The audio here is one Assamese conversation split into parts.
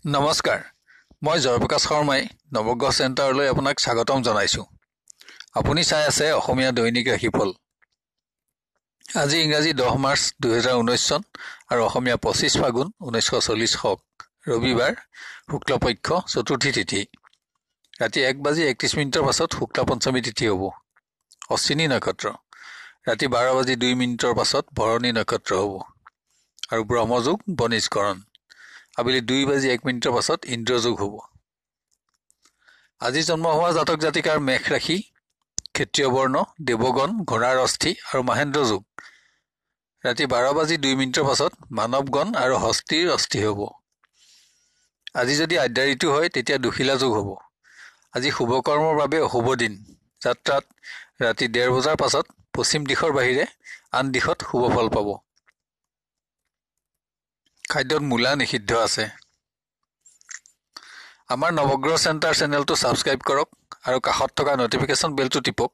নমস্কাৰ, মই জয়প্ৰকাশ শৰ্মাই নৱগ্ৰহ চেণ্টাৰলৈ আপোনাক স্বাগতম জনাইছোঁ। আপুনি চাই আছে অসমীয়া দৈনিক ৰাশিফল। আজি ইংৰাজী 10 মাৰ্চ 2019 চন আৰু অসমীয়া 25 ফাগুন 1940 শক ৰবিবাৰ, শুক্লপক্ষ চতুৰ্থী তিথি। ৰাতি 1:31 পাছত শুক্লা পঞ্চমী তিথি হ'ব। অশ্বিনী নক্ষত্ৰ। ৰাতি 12:02 পাছত ভৰণী নক্ষত্ৰ হ'ব আৰু ব্ৰহ্মযোগ বনিষ্কৰণ। আবেলি 2:01 পাছত ইন্দ্ৰযোগ হ'ব। আজি জন্ম হোৱা জাতক জাতিকাৰ মেষ ৰাশি, ক্ষত্ৰিয় বৰ্ণ, দেৱগণ, ঘোঁৰাৰ অস্থি আৰু মহেন্দ্ৰ যোগ। ৰাতি 12:02 পাছত মানৱগণ আৰু হস্তীৰ অস্থি হ'ব। আজি যদি আদ্যা ঋতু হয় তেতিয়া দুখিলা যোগ হ'ব। আজি শুভ কৰ্মৰ বাবে অশুভ দিন। যাত্ৰাত ৰাতি 1:30 বজাৰ পাছত পশ্চিম দিশৰ বাহিৰে আন দিশত শুভ ফল পাব। খাদ্যত মূলা নিষিদ্ধ আছে। আমাৰ নৱগ্ৰহ চেণ্টাৰ চেনেলটো ছাবস্ক্ৰাইব কৰক আৰু কাষত থকা নটিফিকেশ্যন বেলটো টিপক,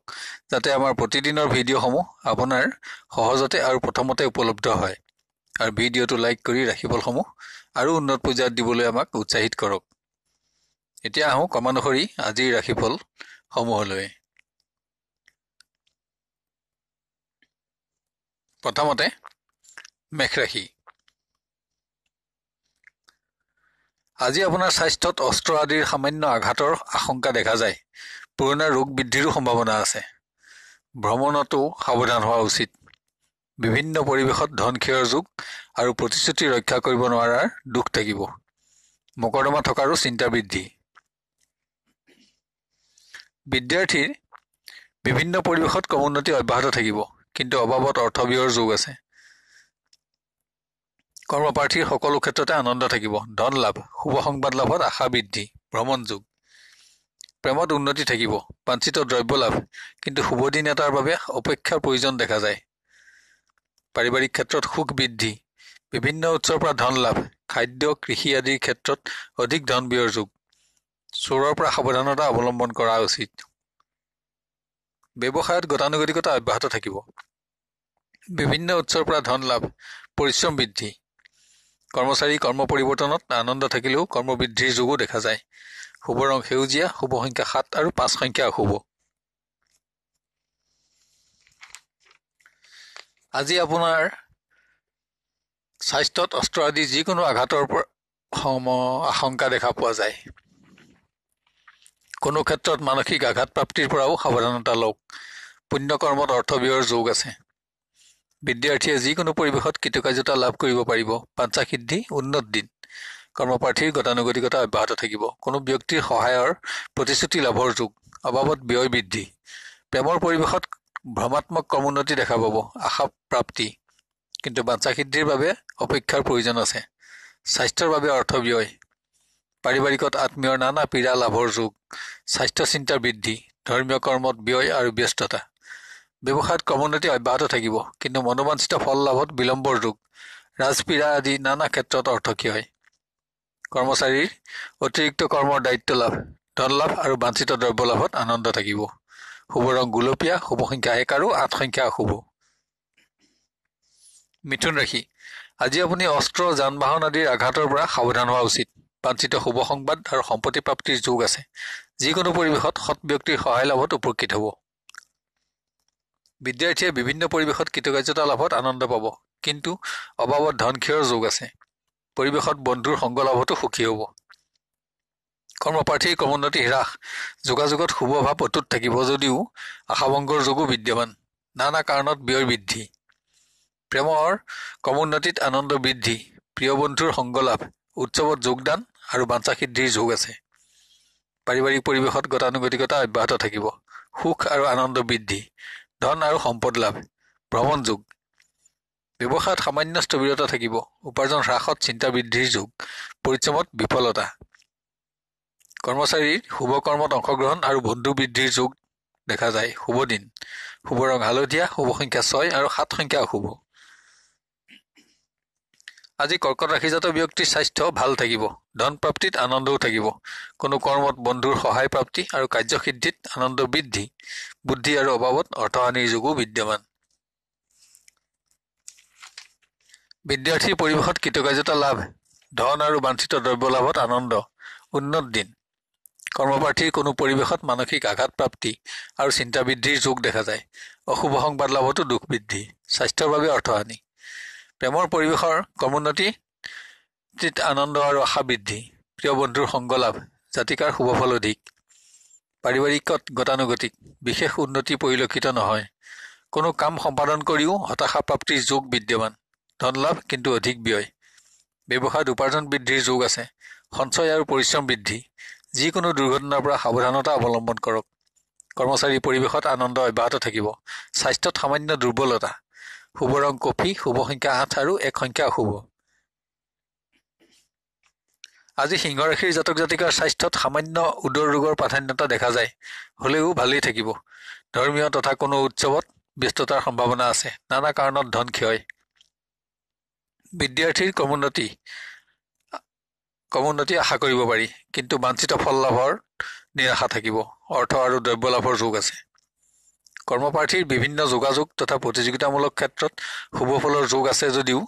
যাতে আমাৰ প্ৰতিদিনৰ ভিডিঅ'সমূহ আপোনাৰ সহজতে আৰু প্ৰথমতে উপলব্ধ হয়। আৰু ভিডিঅ'টো লাইক কৰি ৰাশিফলসমূহ আৰু উন্নত পৰ্যায়ত দিবলৈ আমাক উৎসাহিত কৰক। এতিয়া আহোঁ ক্ৰমানুসৰি আজিৰ ৰাশিফল সমূহলৈ। প্ৰথমতে মেষ ৰাশি। আজি আপোনাৰ স্বাস্থ্যত অস্ত্ৰ আদিৰ সামান্য আঘাতৰ আশংকা দেখা যায়। পুৰণা ৰোগ বৃদ্ধিৰো সম্ভাৱনা আছে। ভ্ৰমণতো সাৱধান হোৱা উচিত। বিভিন্ন পৰিৱেশত ধন ক্ষয়ৰ যোগ আৰু প্ৰতিশ্ৰুতি ৰক্ষা কৰিব নোৱাৰাৰ দুখ থাকিব। মকৰদমা থকাৰো চিন্তা বৃদ্ধি। বিদ্যাৰ্থীৰ বিভিন্ন পৰিৱেশত ক্ৰমোন্নতি অব্যাহত থাকিব, কিন্তু অভাৱত অৰ্থব্যয়ৰ যোগ আছে। কৰ্মপ্ৰাৰ্থীৰ সকলো ক্ষেত্ৰতে আনন্দ থাকিব। ধন লাভ, শুভ সংবাদ লাভত আশা বৃদ্ধি। ভ্ৰমণ যোগ। প্ৰেমত উন্নতি থাকিব। বাঞ্ছিত দ্ৰব্য লাভ, কিন্তু শুভ দিন এটাৰ বাবে অপেক্ষাৰ প্ৰয়োজন দেখা যায়। পাৰিবাৰিক ক্ষেত্ৰত সুখ বৃদ্ধি। বিভিন্ন উৎসৰ পৰা ধন লাভ। খাদ্য, কৃষি আদিৰ ক্ষেত্ৰত অধিক ধন ব্যয়ৰ যোগ। চোৰৰ পৰা সাৱধানতা অৱলম্বন কৰা উচিত। ব্যৱসায়ত গতানুগতিকতা অব্যাহত থাকিব। বিভিন্ন উৎসৰ পৰা ধন লাভ, পৰিশ্ৰম বৃদ্ধি। কৰ্মচাৰী কৰ্ম পৰিৱৰ্তনত আনন্দ থাকিলেও কৰ্মবৃদ্ধিৰ যোগো দেখা যায়। শুভ ৰং সেউজীয়া, শুভ সংখ্যা 7 আৰু 5 সংখ্যা অশুভ। আজি আপোনাৰ স্বাস্থ্যত অস্ত্ৰ আদি যিকোনো আঘাতৰ আশংকা দেখা পোৱা যায়। কোনো ক্ষেত্ৰত মানসিক আঘাত প্ৰাপ্তিৰ পৰাও সাৱধানতা লওক। পুণ্যকৰ্মত অৰ্থব্যয়ৰ যোগ আছে। বিদ্যাৰ্থীয়ে যিকোনো পৰিৱেশত কৃতকাৰ্যতা লাভ কৰিব পাৰিব। বাঞ্ছা সিদ্ধি, উন্নত দিন। কৰ্মপ্ৰাৰ্থীৰ গতানুগতিকতা অব্যাহত থাকিব। কোনো ব্যক্তিৰ সহায়ৰ প্ৰতিশ্ৰুতি লাভৰ যোগ। অভাৱত ব্যয় বৃদ্ধি। প্ৰেমৰ পৰিৱেশত ভ্ৰমাত্মক ক্ৰমোন্নতি দেখা পাব। আশা প্ৰাপ্তি, কিন্তু বাঞ্ছা সিদ্ধিৰ বাবে অপেক্ষাৰ প্ৰয়োজন আছে। স্বাস্থ্যৰ বাবে অৰ্থব্যয়। পাৰিবাৰিকত আত্মীয়ৰ নানা পীড়া লাভৰ যোগ। স্বাস্থ্য চিন্তাৰ বৃদ্ধি। ধৰ্মীয় কৰ্মত ব্যয় আৰু ব্যস্ততা। ব্যৱসায়ত ক্ৰমোন্নতি অব্যাহত থাকিব, কিন্তু মনোবাঞ্ছিত ফল লাভত বিলম্বৰ যোগ। ৰাজপীড়া আদি নানা ক্ষেত্ৰত অৰ্থক্ষয়। কৰ্মচাৰীৰ অতিৰিক্ত কৰ্মৰ দায়িত্ব লাভ, ধন লাভ আৰু বাঞ্ছিত দ্ৰব্য লাভত আনন্দ থাকিব। শুভ ৰং গুলপীয়া, শুভ সংখ্যা 1 আৰু 8 সংখ্যা অশুভ। মিথুন ৰাশি। আজি আপুনি অস্ত্ৰ, যান বাহন আদিৰ আঘাতৰ পৰা সাৱধান হোৱা উচিত। বাঞ্ছিত শুভ সংবাদ আৰু সম্পত্তি প্ৰাপ্তিৰ যোগ আছে। যিকোনো পৰিৱেশত সৎ ব্যক্তিৰ সহায় লাভত উপকৃত হ'ব। বিদ্যাৰ্থীয়ে বিভিন্ন পৰিৱেশত কৃতকাৰ্যতা লাভত আনন্দ পাব, কিন্তু অভাৱত ধন ক্ষয়ৰ যোগ আছে। পৰিৱেশত বন্ধুৰ সংগ লাভতো সুখী হ'ব। কৰ্মপ্ৰাৰ্থীৰ ক্ৰমোন্নতি হ্ৰাস। যোগাযোগত শুভ ভাৱ অটুট থাকিব যদিও আশাভংগৰ যোগো বিদ্যমান। নানা কাৰণত ব্যয় বৃদ্ধি। প্ৰেমৰ ক্ৰমোন্নতিত আনন্দ বৃদ্ধি। প্ৰিয় বন্ধুৰ সংগ লাভ। উৎসৱত যোগদান আৰু বাঞ্ছা সিদ্ধিৰ যোগ আছে। পাৰিবাৰিক পৰিৱেশত গতানুগতিকতা অব্যাহত থাকিব। সুখ আৰু আনন্দ বৃদ্ধি। ধন আৰু সম্পদ লাভ। ভ্ৰমণ যোগ। ব্যৱসায়ত সামান্য স্থবিৰতা থাকিব। উপাৰ্জন হ্ৰাসত চিন্তা বৃদ্ধিৰ যোগ। পৰিশ্ৰমত বিফলতা। কৰ্মচাৰীৰ শুভ কৰ্মত অংশগ্ৰহণ আৰু বন্ধু বৃদ্ধিৰ যোগ দেখা যায়। শুভ দিন। শুভ ৰং হালধীয়া, শুভ সংখ্যা 6 আৰু 7 সংখ্যা অশুভ। আজি কৰ্কট ৰাশিজাত ব্যক্তিৰ স্বাস্থ্য ভাল থাকিব। ধন প্ৰাপ্তিত আনন্দও থাকিব। কোনো কৰ্মত বন্ধুৰ সহায় প্ৰাপ্তি আৰু কাৰ্যসিদ্ধিত আনন্দ বৃদ্ধি। বুদ্ধি আৰু অভাৱত অৰ্থহানিৰ যোগো বিদ্যমান। বিদ্যাৰ্থীৰ পৰিৱেশত কৃতকাৰ্যতা লাভ। ধন আৰু বাঞ্ছিত দ্ৰব্য লাভত আনন্দ, উন্নত দিন। কৰ্মপ্ৰাৰ্থীৰ কোনো পৰিৱেশত মানসিক আঘাত প্ৰাপ্তি আৰু চিন্তা বৃদ্ধিৰ যোগ দেখা যায়। অশুভ সংবাদ লাভতো দুখ বৃদ্ধি, স্বাস্থ্যৰ বাবে অৰ্থহানি। প্ৰেমৰ পৰিৱেশৰ ক্ৰমোন্নতি, আনন্দ আৰু আশা বৃদ্ধি। প্ৰিয় বন্ধুৰ সংগ লাভ, জাতিকাৰ শুভফল অধিক। পাৰিবাৰিকত গতানুগতিক, বিশেষ উন্নতি পৰিলক্ষিত নহয়। কোনো কাম সম্পাদন কৰিও হতাশা প্ৰাপ্তিৰ যোগ বিদ্যমান। ধন লাভ কিন্তু অধিক ব্যয়। ব্যৱসায়ত উপাৰ্জন বৃদ্ধিৰ যোগ আছে। সঞ্চয় আৰু পৰিশ্ৰম বৃদ্ধি। যিকোনো দুৰ্ঘটনাৰ পৰা সাৱধানতা অৱলম্বন কৰক। কৰ্মচাৰী পৰিৱেশত আনন্দ অব্যাহত থাকিব। স্বাস্থ্যত সামান্য দুৰ্বলতা। শুভ ৰং কফি, শুভ সংখ্যা 8 আৰু 1 সংখ্যা অশুভ। আজি সিংহ ৰাশিৰ জাতক জাতিকাৰ স্বাস্থ্যত সামান্য উদৰ ৰোগৰ প্ৰাধান্যতা দেখা যায়, হলেও ভালেই থাকিব। ধৰ্মীয় তথা কোনো উৎসৱত ব্যস্ততাৰ সম্ভাৱনা আছে। নানা কাৰণত ধন ক্ষয়। বিদ্যাৰ্থীৰ ক্ৰমোন্নতি আশা কৰিব পাৰি, কিন্তু বাঞ্ছিত ফল লাভৰ নিৰাশা থাকিব। অৰ্থ আৰু দ্ৰব্য লাভৰ যোগ আছে। কৰ্মপ্ৰাৰ্থীৰ বিভিন্ন যোগাযোগ তথা প্ৰতিযোগিতামূলক ক্ষেত্ৰত শুভ ফলৰ যোগ আছে যদিও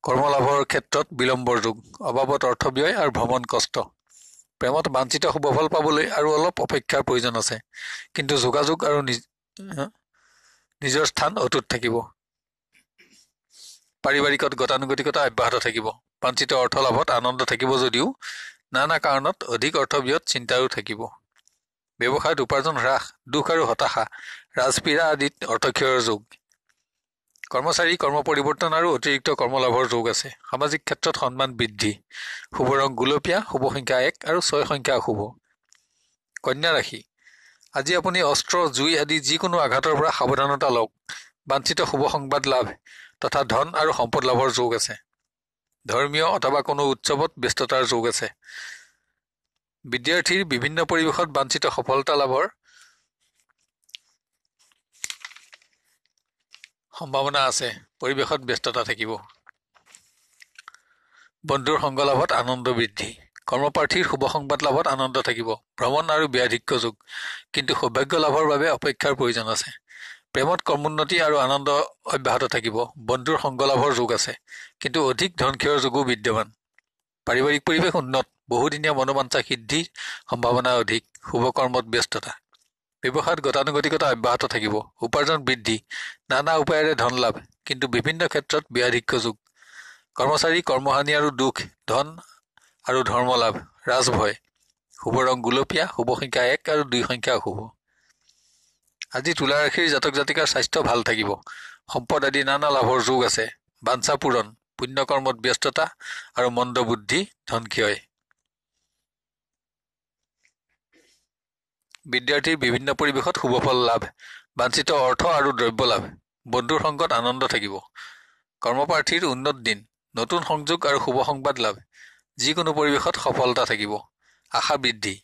কৰ্মলাভৰ ক্ষেত্ৰত বিলম্বৰ যোগ, অবাবত অৰ্থ ব্যয় আৰু ভ্ৰমণ কষ্ট। প্ৰেমত বাঞ্ছিত শুভফল পাবলৈ আৰু অলপ অপেক্ষাৰ প্ৰয়োজন আছে, কিন্তু যোগাযোগ আৰু নিজৰ স্থান অটুট থাকিব। পাৰিবাৰিকত গতানুগতিকতা অব্যাহত থাকিব। বাঞ্ছিত অৰ্থ লাভত আনন্দ থাকিব যদিও নানা কাৰণত অধিক অৰ্থ ব্যয়ত চিন্তাও থাকিব। ব্যৱসায়ত উপাৰ্জন হ্ৰাস, দুখ আৰু হতাশা, ৰাজপীড়া আদিত অৰ্থক্ষয়ৰ যোগ। কৰ্মচাৰী কৰ্ম পৰিৱৰ্তন আৰু অতিৰিক্ত কৰ্মলাভৰ যোগ আছে। সামাজিক ক্ষেত্ৰত সন্মান বৃদ্ধি। শুভ ৰং গুলপীয়া, শুভ সংখ্যা 1 আৰু 6 সংখ্যা অশুভ। কন্যা ৰাশি, আজি আপুনি অস্ত্ৰ, জুই আদি যিকোনো আঘাতৰ পৰা সাৱধানতা লওক। বাঞ্ছিত শুভ সংবাদ লাভ তথা ধন আৰু সম্পদ লাভৰ যোগ আছে। ধৰ্মীয় অথবা কোনো উৎসৱত ব্যস্ততাৰ যোগ আছে। বিদ্যাৰ্থীৰ বিভিন্ন পৰিৱেশত বাঞ্ছিত সফলতা লাভৰ সম্ভাৱনা আছে। পৰিৱেশত ব্যস্ততা থাকিব। বন্ধুৰ সংগ লাভত আনন্দ বৃদ্ধি। কৰ্মপ্ৰাৰ্থীৰ শুভ সংবাদ লাভত আনন্দ থাকিব। ভ্ৰমণ আৰু ব্যাধিক্য যোগ, কিন্তু সৌভাগ্য লাভৰ বাবে অপেক্ষাৰ প্ৰয়োজন আছে। প্ৰেমত ক্ৰমোন্নতি আৰু আনন্দ অব্যাহত থাকিব। বন্ধুৰ সংগ লাভৰ যোগ আছে, কিন্তু অধিক ধনক্ষয়ৰ যোগো বিদ্যমান। পাৰিবাৰিক পৰিৱেশ উন্নত, বহুদিনীয়া মনোবাঞ্ছা সিদ্ধিৰ সম্ভাৱনা অধিক। শুভ কৰ্মত ব্যস্ততা। ব্যৱসায়ত গতানুগতিকতা অব্যাহত থাকিব। উপাৰ্জন বৃদ্ধি, নানা উপায়েৰে ধন লাভ, কিন্তু বিভিন্ন ক্ষেত্ৰত ব্যাধিক্য যোগ। কৰ্মচাৰী কৰ্মহানি আৰু দুখ, ধন আৰু ধৰ্ম লাভ, ৰাজভয়। শুভ ৰং গুলপীয়া, শুভ সংখ্যা 1 আৰু 2 সংখ্যা অশুভ। আজি তুলা ৰাশিৰ জাতক জাতিকাৰ স্বাস্থ্য ভাল থাকিব। সম্পদ আদি নানা লাভৰ যোগ আছে। বাঞ্ছা পূৰণ, পুণ্যকৰ্মত ব্যস্ততা আৰু মন্দ বুদ্ধি, ধন ক্ষয়। বিদ্যাৰ্থীৰ বিভিন্ন পৰিৱেশত শুভফল লাভ, বাঞ্ছিত অৰ্থ আৰু দ্ৰব্য লাভ। বন্ধুৰ সংগত আনন্দ থাকিব। কৰ্মপ্ৰাৰ্থীৰ উন্নত দিন, নতুন সংযোগ আৰু শুভ সংবাদ লাভ। যিকোনো পৰিৱেশত সফলতা থাকিব। আশা বৃদ্ধি।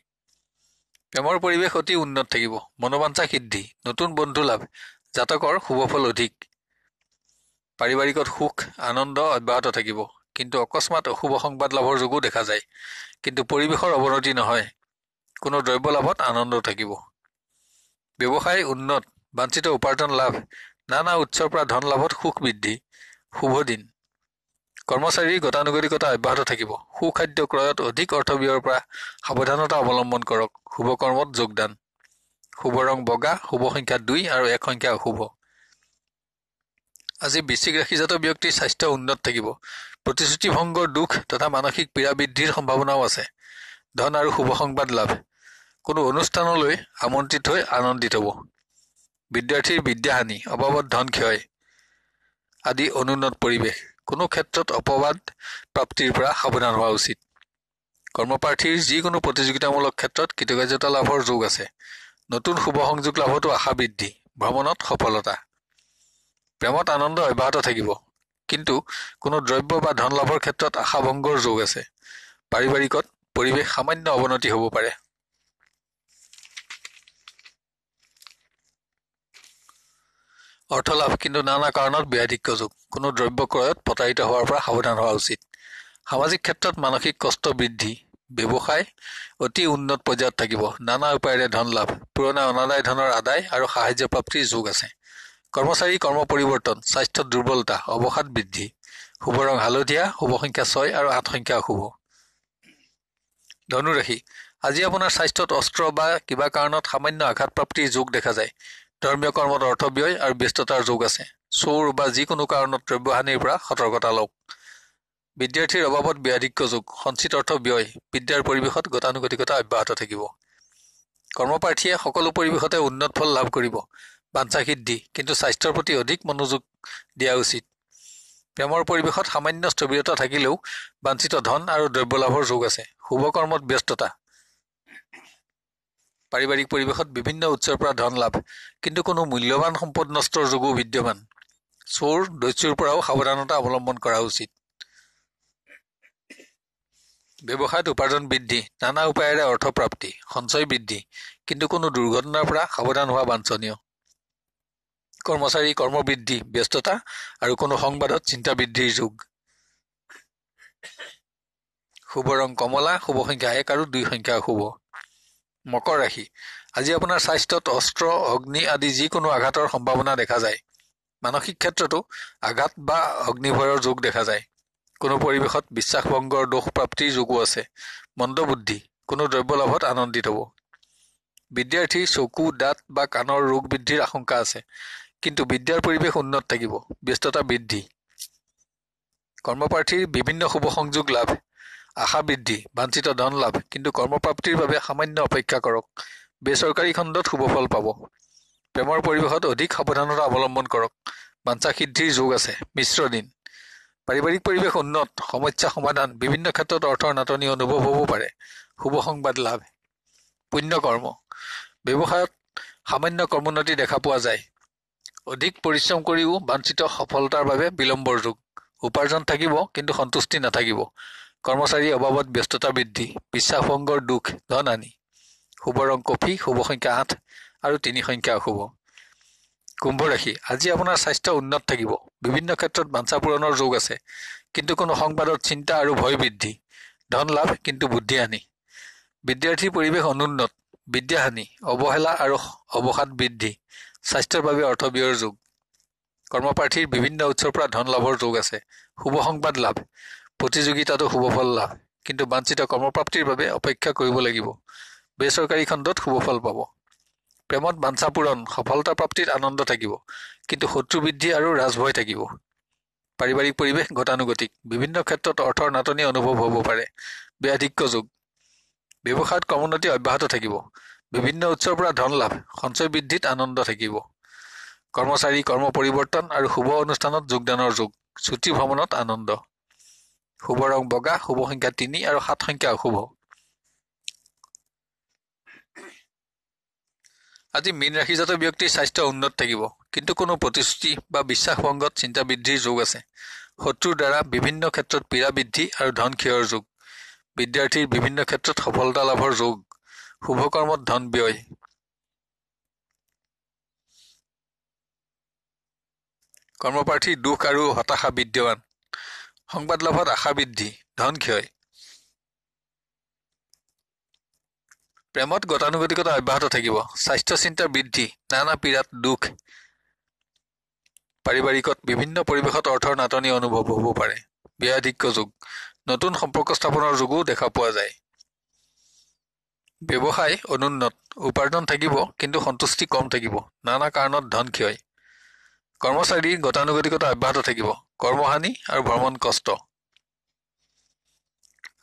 প্ৰেমৰ পৰিৱেশ অতি উন্নত থাকিব। মনোবাঞ্ছা সিদ্ধি, নতুন বন্ধু লাভ, জাতকৰ শুভফল অধিক। পাৰিবাৰিকত সুখ আনন্দ অব্যাহত থাকিব, কিন্তু অকস্মাত অশুভ সংবাদ লাভৰ যোগো দেখা যায়, কিন্তু পৰিৱেশৰ অৱনতি নহয়। কোনো দ্ৰব্য লাভত আনন্দ থাকিব। ব্যৱসায় উন্নত, বাঞ্ছিত উপাৰ্জন লাভ, নানা উৎসৰ পৰা ধন লাভত সুখ বৃদ্ধি। শুভ দিন। কৰ্মচাৰীৰ গতানুগতিকতা অব্যাহত থাকিব। সুখাদ্য ক্ৰয়ত অধিক অৰ্থ ব্যয়ৰ পৰা সাৱধানতা অৱলম্বন কৰক। শুভ কৰ্মত যোগদান। শুভ ৰং বগা, শুভ সংখ্যা 2 আৰু 1 সংখ্যা অশুভ। আজি বৃশ্চিক ৰাশিজাত ব্যক্তিৰ স্বাস্থ্য উন্নত থাকিব। প্ৰতিশ্ৰুতি ভংগৰ দুখ তথা মানসিক পীড়া বৃদ্ধিৰ সম্ভাৱনাও আছে। ধন আৰু শুভ সংবাদ লাভ। কোনো অনুষ্ঠানলৈ আমন্ত্ৰিত হৈ আনন্দিত হ'ব। বিদ্যাৰ্থীৰ বিদ্যাহানি, অবাবত ধন ক্ষয় আদি অনুন্নত পৰিৱেশ। কোনো ক্ষেত্ৰত অপবাদ প্ৰাপ্তিৰ পৰা সাৱধান হোৱা উচিত। কৰ্মপ্ৰাৰ্থীৰ যিকোনো প্ৰতিযোগিতামূলক ক্ষেত্ৰত কৃতকাৰ্যতা লাভৰ যোগ আছে। নতুন শুভ সংযোগ লাভতো আশা বৃদ্ধি। ভ্ৰমণত সফলতা। প্ৰেমত আনন্দ অব্যাহত থাকিব, কিন্তু কোনো দ্ৰব্য বা ধন লাভৰ ক্ষেত্ৰত আশাভংগৰ যোগ আছে। পাৰিবাৰিকত পৰিৱেশ সামান্য অৱনতি হ'ব পাৰে। অৰ্থলাভ, কিন্তু নানা কাৰণত ব্যাধিক্য যোগ। কোনো দ্ৰব্য ক্ৰয়ত প্ৰতাৰিত হোৱাৰ পৰা সাৱধান হোৱা উচিত। সামাজিক ক্ষেত্ৰত মানসিক কষ্ট বৃদ্ধি। ব্যৱসায় অতি উন্নত পৰ্যায়ত থাকিব। নানা উপায়েৰে ধন লাভ, পুৰণা অনাদায় ধনৰ আদায় আৰু সাহায্য প্ৰাপ্তিৰ যোগ আছে। কৰ্মচাৰী কৰ্ম পৰিৱৰ্তন, স্বাস্থ্যত দুৰ্বলতা, অৱসাদ বৃদ্ধি। শুভ ৰং হালধীয়া, শুভ সংখ্যা 6 আৰু 8 সংখ্যা অশুভ। ধনু ৰাশি, আজি আপোনাৰ স্বাস্থ্যত অস্ত্ৰ বা কিবা কাৰণত সামান্য আঘাতপ্ৰাপ্তিৰ যোগ দেখা যায়। ধৰ্মীয় কৰ্মত অৰ্থ ব্যয় আৰু ব্যস্ততাৰ যোগ আছে। চোৰ বা যিকোনো কাৰণত দ্ৰব্যহানিৰ পৰা সতৰ্কতা লওক। বিদ্যাৰ্থীৰ অভাৱত ব্যাধিক্য যোগ, সঞ্চিত অৰ্থ ব্যয়, বিদ্যাৰ পৰিৱেশত গতানুগতিকতা অব্যাহত থাকিব। কৰ্মপ্ৰাৰ্থীয়ে সকলো পৰিৱেশতে উন্নত ফল লাভ কৰিব। বাঞ্ছা সিদ্ধি, কিন্তু স্বাস্থ্যৰ প্ৰতি অধিক মনোযোগ দিয়া উচিত। প্ৰেমৰ পৰিৱেশত সামান্য স্থবিৰতা থাকিলেও বাঞ্ছিত ধন আৰু দ্ৰব্য লাভৰ যোগ আছে। শুভ কৰ্মত ব্যস্ততা। পাৰিবাৰিক পৰিৱেশত বিভিন্ন উৎসৰ পৰা ধন লাভ, কিন্তু কোনো মূল্যৱান সম্পদ নষ্টৰ যোগো বিদ্যমান। চোৰ দস্যুৰ পৰাও সাৱধানতা অৱলম্বন কৰা উচিত। ব্যৱসায়ত উপাৰ্জন বৃদ্ধি, নানা উপায়েৰে অৰ্থপ্ৰাপ্তি, সঞ্চয় বৃদ্ধি, কিন্তু কোনো দুৰ্ঘটনাৰ পৰা সাৱধান হোৱা বাঞ্ছনীয়। কৰ্মচাৰী কৰ্মবৃদ্ধি, ব্যস্ততা আৰু কোনো সংবাদত চিন্তা বৃদ্ধিৰ যোগ। শুভ ৰং কমলা, শুভ সংখ্যা 1 আৰু 2 সংখ্যা অশুভ। মকৰ ৰাশি, আজি আপোনাৰ স্বাস্থ্যত অস্ত্ৰ, অগ্নি আদি যিকোনো আঘাতৰ সম্ভাৱনা দেখা যায়। মানসিক ক্ষেত্ৰতো আঘাত বা অগ্নিভয়ৰ যোগ দেখা যায়। কোনো পৰিৱেশত বিশ্বাসভংগৰ দোষ প্ৰাপ্তিৰ যোগো আছে। মন্দবুদ্ধি, কোনো দ্ৰব্য লাভত আনন্দিত হ'ব। বিদ্যাৰ্থীৰ চকু, দাঁত বা কাণৰ ৰোগ বৃদ্ধিৰ আশংকা আছে, কিন্তু বিদ্যাৰ পৰিৱেশ উন্নত থাকিব। ব্যস্ততা বৃদ্ধি। কৰ্মপ্ৰাৰ্থীৰ বিভিন্ন শুভ সংযোগ লাভ, আশা বৃদ্ধি, বাঞ্ছিত ধন লাভ, কিন্তু কৰ্মপ্ৰাপ্তিৰ বাবে সামান্য অপেক্ষা কৰক। বেচৰকাৰী খণ্ডত শুভ ফল পাব। প্ৰেমৰ পৰিৱেশত অধিক সাৱধানতা অৱলম্বন কৰক। বাঞ্ছা সিদ্ধিৰ যোগ আছে। মিশ্ৰ দিন। পাৰিবাৰিক পৰিৱেশ উন্নত, সমস্যা সমাধান, বিভিন্ন ক্ষেত্ৰত অৰ্থৰ নাটনি অনুভৱ হ'ব পাৰে। শুভ সংবাদ লাভ। পুণ্য কৰ্ম। ব্যৱসায়ত সামান্য কৰ্মোন্নতি দেখা পোৱা যায়। অধিক পৰিশ্ৰম কৰিও বাঞ্ছিত সফলতাৰ বাবে বিলম্বৰ যোগ। উপাৰ্জন থাকিব, কিন্তু সন্তুষ্টি নাথাকিব। কৰ্মচাৰীৰ অভাৱত ব্যস্ততা বৃদ্ধি, বিশ্বাসভংগৰ দুখ, ধন হানি। শুভ ৰং কফি, শুভ সংখ্যা 8 আৰু 3 সংখ্যা অশুভ। কুম্ভ ৰাশি, আজি আপোনাৰ স্বাস্থ্য উন্নত থাকিব। বিভিন্ন ক্ষেত্ৰত বাঞ্ছা পূৰণৰ যোগ আছে, কিন্তু কোনো সংবাদত চিন্তা আৰু ভয় বৃদ্ধি। ধন লাভ, কিন্তু বুদ্ধি হানি। বিদ্যাৰ্থীৰ পৰিৱেশ অনুন্নত, বিদ্যাহানি, অৱহেলা আৰু অৱসাদ বৃদ্ধি। স্বাস্থ্যৰ বাবে অৰ্থ ব্যয়ৰ যোগ। কৰ্মপ্ৰাৰ্থীৰ বিভিন্ন উৎসৰ পৰা ধন লাভৰ যোগ আছে। শুভ সংবাদ লাভ। প্ৰতিযোগিতাতো শুভ ফল লাভ, কিন্তু বাঞ্ছিত কৰ্মপ্ৰাপ্তিৰ বাবে অপেক্ষা কৰিব লাগিব। বেচৰকাৰী খণ্ডত শুভ ফল পাব। প্ৰেমত বাঞ্ছা পূৰণ, সফলতা প্ৰাপ্তিত আনন্দ থাকিব, কিন্তু শত্ৰু বৃদ্ধি আৰু ৰাজভয় থাকিব। পাৰিবাৰিক পৰিৱেশ গতানুগতিক, বিভিন্ন ক্ষেত্ৰত অৰ্থৰ নাটনি অনুভৱ হ'ব পাৰে। ব্যাধিক্য যোগ। ব্যৱসায়ত কৰ্মোন্নতি অব্যাহত থাকিব। বিভিন্ন উৎসৰ পৰা ধন লাভ, সঞ্চয় বৃদ্ধিত আনন্দ থাকিব। কৰ্মচাৰী কৰ্ম পৰিৱৰ্তন আৰু শুভ অনুষ্ঠানত যোগদানৰ যোগ। ছুটি ভ্ৰমণত আনন্দ। শুভ ৰং বগা, শুভ সংখ্যা 3 আৰু 7 সংখ্যা অশুভ। আজি মীন ৰাশিজাত ব্যক্তিৰ স্বাস্থ্য উন্নত থাকিব, কিন্তু কোনো প্ৰতিশ্ৰুতি বা বিশ্বাসভংগত চিন্তা বৃদ্ধিৰ যোগ আছে। শত্ৰুৰ দ্বাৰা বিভিন্ন ক্ষেত্ৰত পীড়া বৃদ্ধি আৰু ধন ক্ষয়ৰ যোগ। বিদ্যাৰ্থীৰ বিভিন্ন ক্ষেত্ৰত সফলতা লাভৰ যোগ। শুভ কৰ্মত ধন ব্যয়। কৰ্মপ্ৰাৰ্থীৰ দুখ আৰু হতাশা বিদ্যমান। সংবাদ লাভত আশা বৃদ্ধি, ধন ক্ষয়। প্ৰেমত গতানুগতিকতা অব্যাহত থাকিব। স্বাস্থ্য চিন্তাৰ বৃদ্ধি, নানা পীড়াত দুখ। পাৰিবাৰিকত বিভিন্ন পৰিৱেশত অৰ্থৰ নাটনি অনুভৱ হ'ব পাৰে। ব্যাধিক্য যোগ। নতুন সম্পৰ্ক স্থাপনৰ যোগো দেখা পোৱা যায়। ব্যৱসায় অনুন্নত, উপাৰ্জন থাকিব, কিন্তু সন্তুষ্টি কম থাকিব। নানা কাৰণত ধন ক্ষয়। কৰ্মচাৰীৰ গতানুগতিকতা অব্যাহত থাকিব। কৰ্মহানি আৰু ভ্ৰমণ কষ্ট।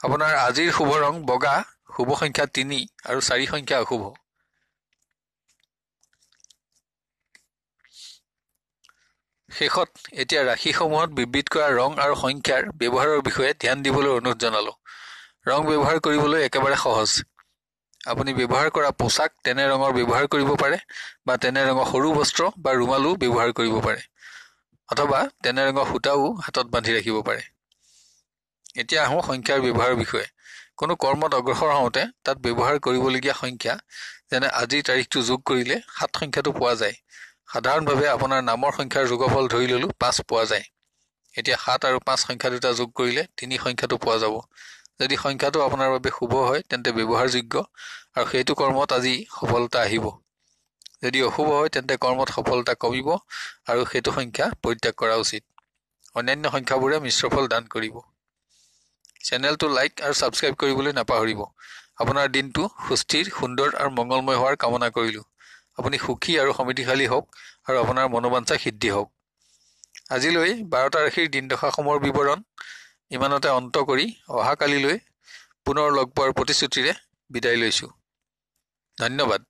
আপোনাৰ আজিৰ শুভ ৰং বগা, শুভ সংখ্যা 3 আৰু 4 সংখ্যা অশুভ। শেষত এতিয়া ৰাশিসমূহত বিবৃত কৰা ৰং আৰু সংখ্যাৰ ব্যৱহাৰৰ বিষয়ে ধ্যান দিবলৈ অনুৰোধ জনালো। ৰং ব্যৱহাৰ কৰিবলৈ একেবাৰে সহজ। আপুনি ব্যৱহাৰ কৰা পোছাক তেনে ৰঙৰ ব্যৱহাৰ কৰিব পাৰে, বা তেনে ৰঙৰ সৰু বস্ত্ৰ বা ৰুমালো ব্যৱহাৰ কৰিব পাৰে, অথবা তেনে ৰঙৰ সূতাও হাতত বান্ধি ৰাখিব পাৰে। এতিয়া আহোঁ সংখ্যাৰ ব্যৱহাৰৰ বিষয়ে। কোনো কৰ্মত অগ্ৰসৰ হওঁতে তাত ব্যৱহাৰ কৰিবলগীয়া সংখ্যা, যেনে আজিৰ তাৰিখটো যোগ কৰিলে 7 সংখ্যাটো পোৱা যায়। সাধাৰণভাৱে আপোনাৰ নামৰ সংখ্যাৰ যোগফল ধৰি ল'লো 5 পোৱা যায়। এতিয়া 7 আৰু 5 সংখ্যা দুটা যোগ কৰিলে 3 সংখ্যাটো পোৱা যাব। যদি সংখ্যাটো আপোনাৰ বাবে শুভ হয় তেন্তে ব্যৱহাৰযোগ্য, আৰু সেইটো কৰ্মত আজি সফলতা আহিব। যদি অশুভ হয় তেন্তে কৰ্মত সফলতা কমিব আৰু সেইটো সংখ্যা পৰিত্যাগ কৰা উচিত। অন্যান্য সংখ্যাবোৰে মিশ্ৰফল দান কৰিব। চেনেলটো লাইক আৰু ছাবস্ক্ৰাইব কৰিবলৈ নাপাহৰিব। আপোনাৰ দিনটো সুস্থিৰ, সুন্দৰ আৰু মংগলময় হোৱাৰ কামনা কৰিলোঁ। আপুনি সুখী আৰু সমৃদ্ধিশালী হওক আৰু আপোনাৰ মনোবাঞ্ছা সিদ্ধি হওক। আজিলৈ 12টা ৰাশিৰ দিনদশাসমূহৰ বিৱৰণ ইমানতে অন্ত কৰি অহাকালিলৈ পুনৰ লগ পোৱাৰ প্ৰতিশ্ৰুতিৰে বিদায় লৈছোঁ। ধন্যবাদ।